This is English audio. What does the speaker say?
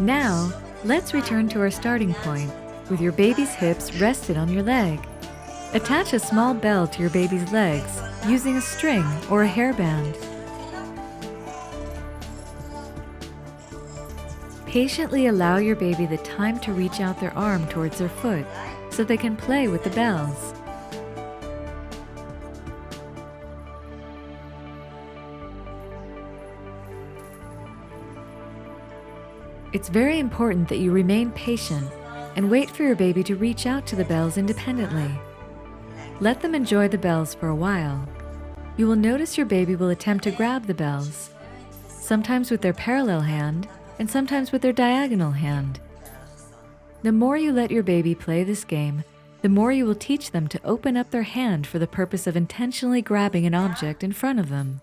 Now, let's return to our starting point, with your baby's hips rested on your leg. Attach a small bell to your baby's legs using a string or a hairband. Patiently allow your baby the time to reach out their arm towards their foot so they can play with the bells. It's very important that you remain patient and wait for your baby to reach out to the bells independently. Let them enjoy the bells for a while. You will notice your baby will attempt to grab the bells, sometimes with their parallel hand and sometimes with their diagonal hand. The more you let your baby play this game, the more you will teach them to open up their hand for the purpose of intentionally grabbing an object in front of them.